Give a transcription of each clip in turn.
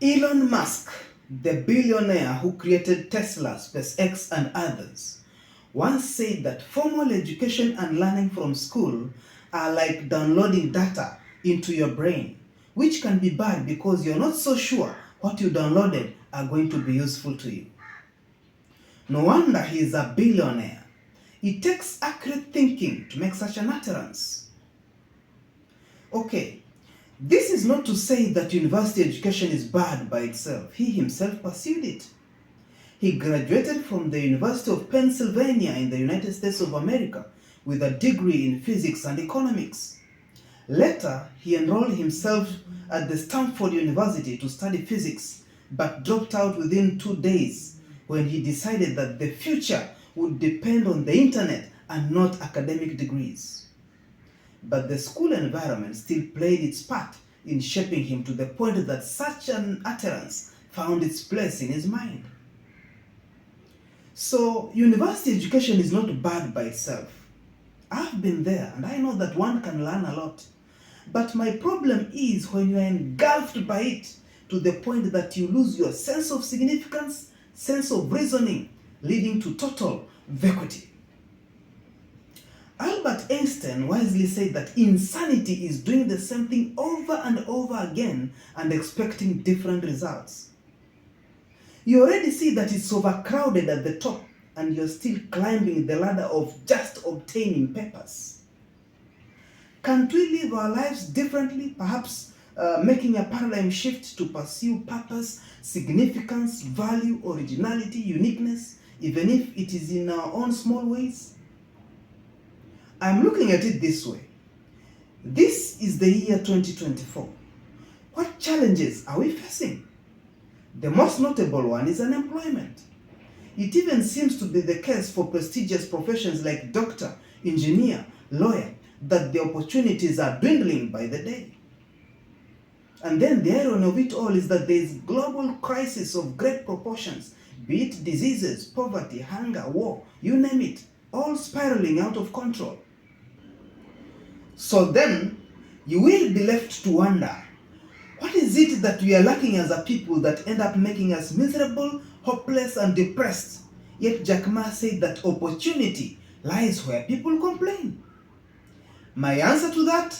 Elon Musk, the billionaire who created Tesla, SpaceX, and others, once said that formal education and learning from school are like downloading data into your brain, which can be bad because you're not so sure what you downloaded are going to be useful to you. No wonder he is a billionaire. It takes accurate thinking to make such an utterance. Okay, this is not to say that university education is bad by itself. He himself pursued it. He graduated from the University of Pennsylvania in the United States of America with a degree in physics and economics. Later, he enrolled himself at the Stanford University to study physics, but dropped out within 2 days when he decided that the future would depend on the internet and not academic degrees. But the school environment still played its part in shaping him to the point that such an utterance found its place in his mind. So, university education is not bad by itself. I've been there and I know that one can learn a lot. But my problem is when you are engulfed by it to the point that you lose your sense of significance, sense of reasoning, leading to total vacuity. Albert Einstein wisely said that insanity is doing the same thing over and over again and expecting different results. You already see that it's overcrowded at the top and you're still climbing the ladder of just obtaining papers. Can't we live our lives differently, perhaps making a paradigm shift to pursue purpose, significance, value, originality, uniqueness, even if it is in our own small ways? I'm looking at it this way. This is the year 2024. What challenges are we facing? The most notable one is unemployment. It even seems to be the case for prestigious professions like doctor, engineer, lawyer, that the opportunities are dwindling by the day. And then the irony of it all is that there is global crisis of great proportions, be it diseases, poverty, hunger, war, you name it, all spiraling out of control. So then, you will be left to wonder, what is it that we are lacking as a people that end up making us miserable, hopeless, and depressed? Yet Jack Ma said that opportunity lies where people complain. My answer to that?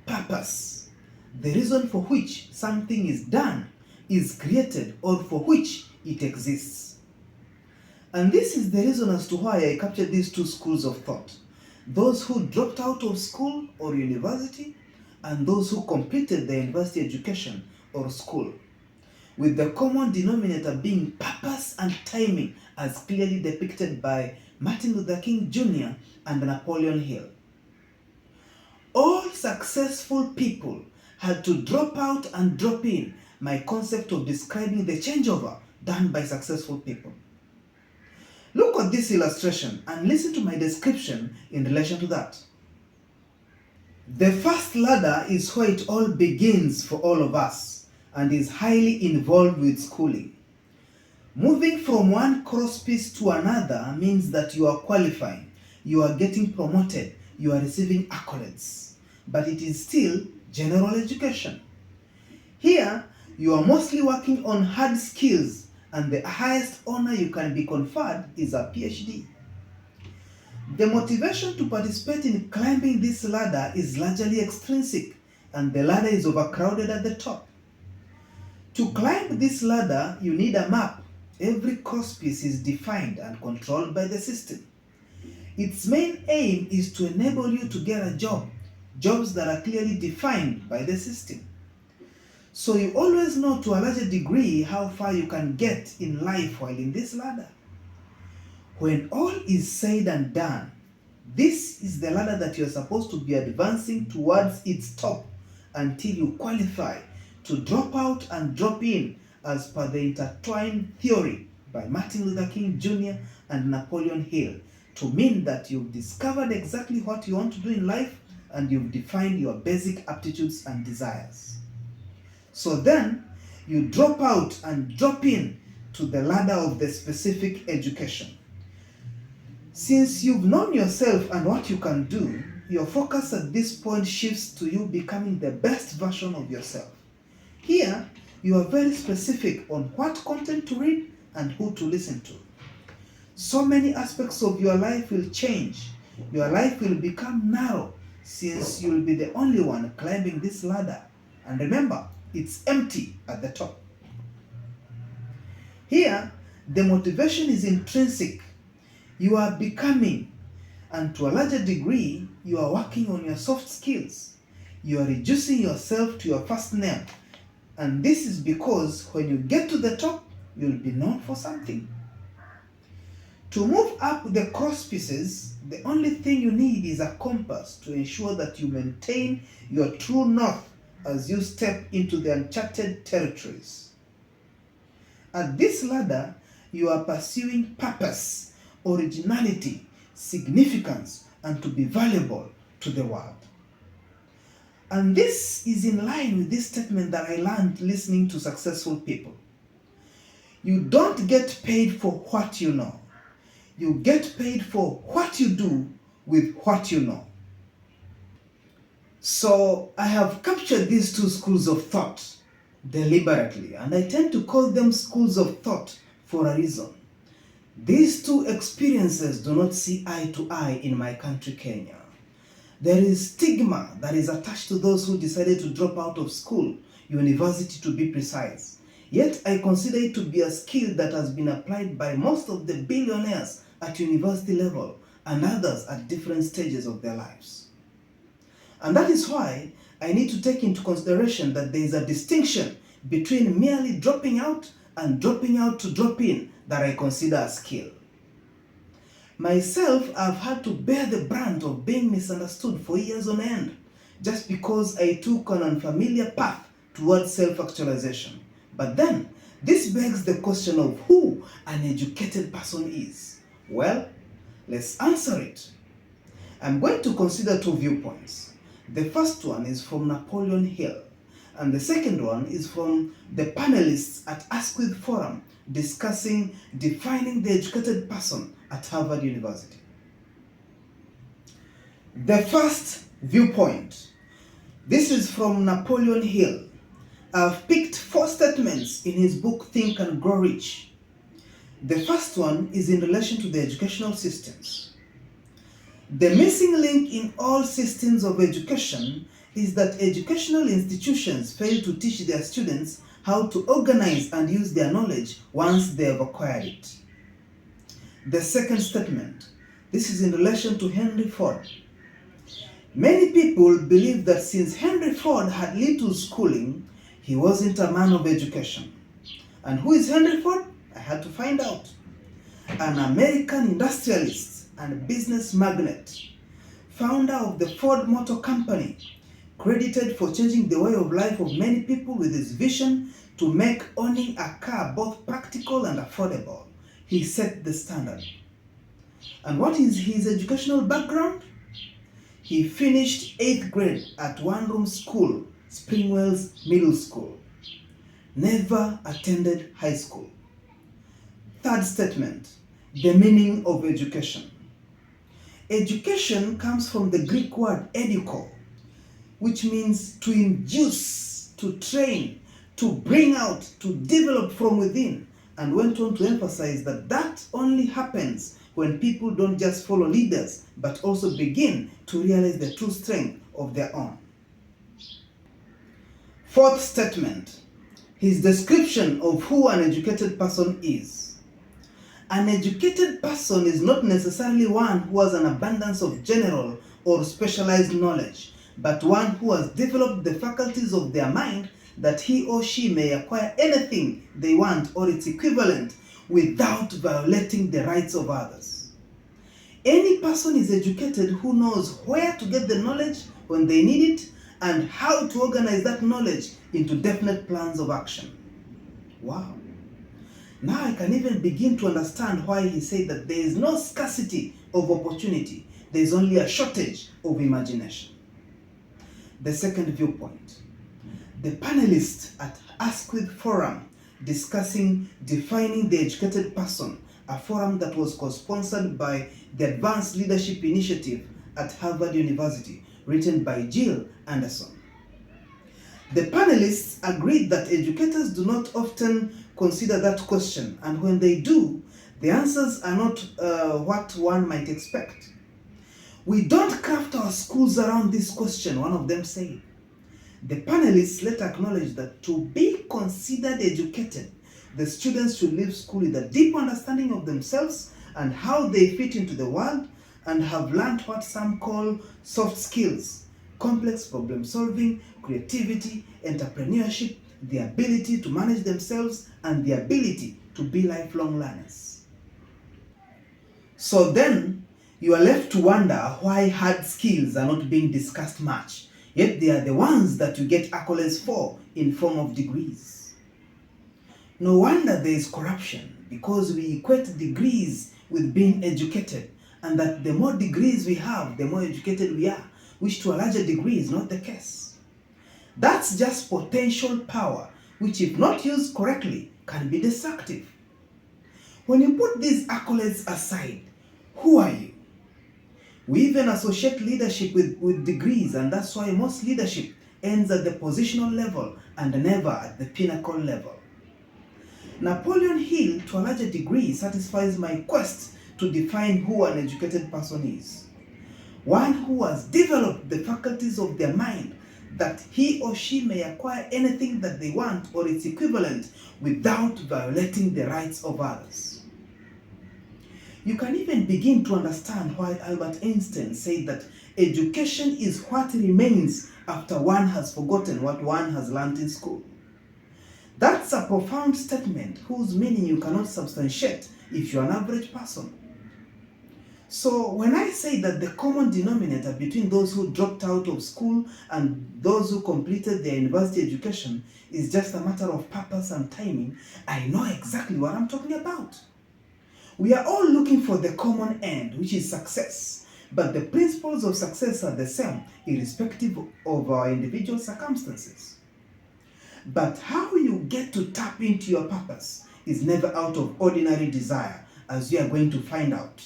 Purpose. The reason for which something is done, is created, or for which it exists. And this is the reason as to why I captured these two schools of thought. Those who dropped out of school or university, and those who completed their university education or school, with the common denominator being purpose and timing as clearly depicted by Martin Luther King Jr. and Napoleon Hill. All successful people had to drop out and drop in, my concept of describing the changeover done by successful people. Look at this illustration and listen to my description in relation to that. The first ladder is where it all begins for all of us and is highly involved with schooling. Moving from one crosspiece to another means that you are qualifying, you are getting promoted, you are receiving accolades, but it is still general education. Here, you are mostly working on hard skills, and the highest honor you can be conferred is a PhD. The motivation to participate in climbing this ladder is largely extrinsic, and the ladder is overcrowded at the top. To climb this ladder, you need a map. Every crosspiece is defined and controlled by the system. Its main aim is to enable you to get a job, jobs that are clearly defined by the system. So you always know to a larger degree how far you can get in life while in this ladder. When all is said and done, this is the ladder that you're supposed to be advancing towards its top until you qualify to drop out and drop in as per the intertwined theory by Martin Luther King Jr. and Napoleon Hill, to mean that you've discovered exactly what you want to do in life and you've defined your basic aptitudes and desires. So then, you drop out and drop in to the ladder of the specific education. Since you've known yourself and what you can do, your focus at this point shifts to you becoming the best version of yourself. Here, you are very specific on what content to read and who to listen to. So many aspects of your life will change. Your life will become narrow since you will be the only one climbing this ladder. And remember, it's empty at the top. Here, the motivation is intrinsic. You are becoming, and to a larger degree, you are working on your soft skills. You are reducing yourself to your first name. And this is because when you get to the top, you'll be known for something. To move up the cross pieces, the only thing you need is a compass to ensure that you maintain your true north as you step into the uncharted territories. At this ladder, you are pursuing purpose, originality, significance, and to be valuable to the world. And this is in line with this statement that I learned listening to successful people. You don't get paid for what you know. You get paid for what you do with what you know. So I have captured these two schools of thought deliberately, and I tend to call them schools of thought for a reason. These two experiences do not see eye to eye in my country, Kenya. There is stigma that is attached to those who decided to drop out of school, university to be precise. Yet I consider it to be a skill that has been applied by most of the billionaires at university level and others at different stages of their lives. And that is why I need to take into consideration that there is a distinction between merely dropping out and dropping out to drop in that I consider a skill. Myself, I've had to bear the brunt of being misunderstood for years on end, just because I took an unfamiliar path towards self-actualization. But then, this begs the question of who an educated person is. Well, let's answer it. I'm going to consider two viewpoints. The first one is from Napoleon Hill, and the second one is from the panelists at Asquith Forum discussing defining the educated person at Harvard University. The first viewpoint. This is from Napoleon Hill. I've picked 4 statements in his book Think and Grow Rich. The first one is in relation to the educational systems. The missing link in all systems of education is that educational institutions fail to teach their students how to organize and use their knowledge once they have acquired it. The second statement, this is in relation to Henry Ford. Many people believe that since Henry Ford had little schooling, he wasn't a man of education. And who is Henry Ford? I had to find out. An American industrialist and business magnate, founder of the Ford Motor Company, credited for changing the way of life of many people with his vision to make owning a car both practical and affordable. He set the standard. And what is his educational background? He finished 8th grade at one-room school, Springwells Middle School. Never attended high school. Third statement, the meaning of education. Education comes from the Greek word eduko, which means to induce, to train, to bring out, to develop from within, and went on to emphasize that that only happens when people don't just follow leaders, but also begin to realize the true strength of their own. Fourth statement, his description of who an educated person is. An educated person is not necessarily one who has an abundance of general or specialized knowledge, but one who has developed the faculties of their mind that he or she may acquire anything they want or its equivalent without violating the rights of others. Any person is educated who knows where to get the knowledge when they need it and how to organize that knowledge into definite plans of action. Wow. Now I can even begin to understand why he said that there is no scarcity of opportunity, there is only a shortage of imagination. The second viewpoint. The panelists at Asquith Forum discussing defining the educated person, a forum that was co-sponsored by the Advanced Leadership Initiative at Harvard University, written by Jill Anderson. The panelists agreed that educators do not often consider that question, and when they do, the answers are not what one might expect. We don't craft our schools around this question, one of them said. The panelists later acknowledged that to be considered educated, the students should leave school with a deep understanding of themselves and how they fit into the world, and have learned what some call soft skills: complex problem solving, creativity, entrepreneurship, the ability to manage themselves, and the ability to be lifelong learners. So then, you are left to wonder why hard skills are not being discussed much, yet they are the ones that you get accolades for in form of degrees. No wonder there is corruption, because we equate degrees with being educated, and that the more degrees we have, the more educated we are, which to a larger degree is not the case. That's just potential power, which if not used correctly, can be destructive. When you put these accolades aside, who are you? We even associate leadership with degrees, and that's why most leadership ends at the positional level and never at the pinnacle level. Napoleon Hill, to a larger degree, satisfies my quest to define who an educated person is. One who has developed the faculties of their mind, that he or she may acquire anything that they want or its equivalent without violating the rights of others. You can even begin to understand why Albert Einstein said that education is what remains after one has forgotten what one has learned in school. That's a profound statement whose meaning you cannot substantiate if you're an average person. So when I say that the common denominator between those who dropped out of school and those who completed their university education is just a matter of purpose and timing, I know exactly what I'm talking about. We are all looking for the common end, which is success, but the principles of success are the same, irrespective of our individual circumstances. But how you get to tap into your purpose is never out of ordinary desire, as we are going to find out.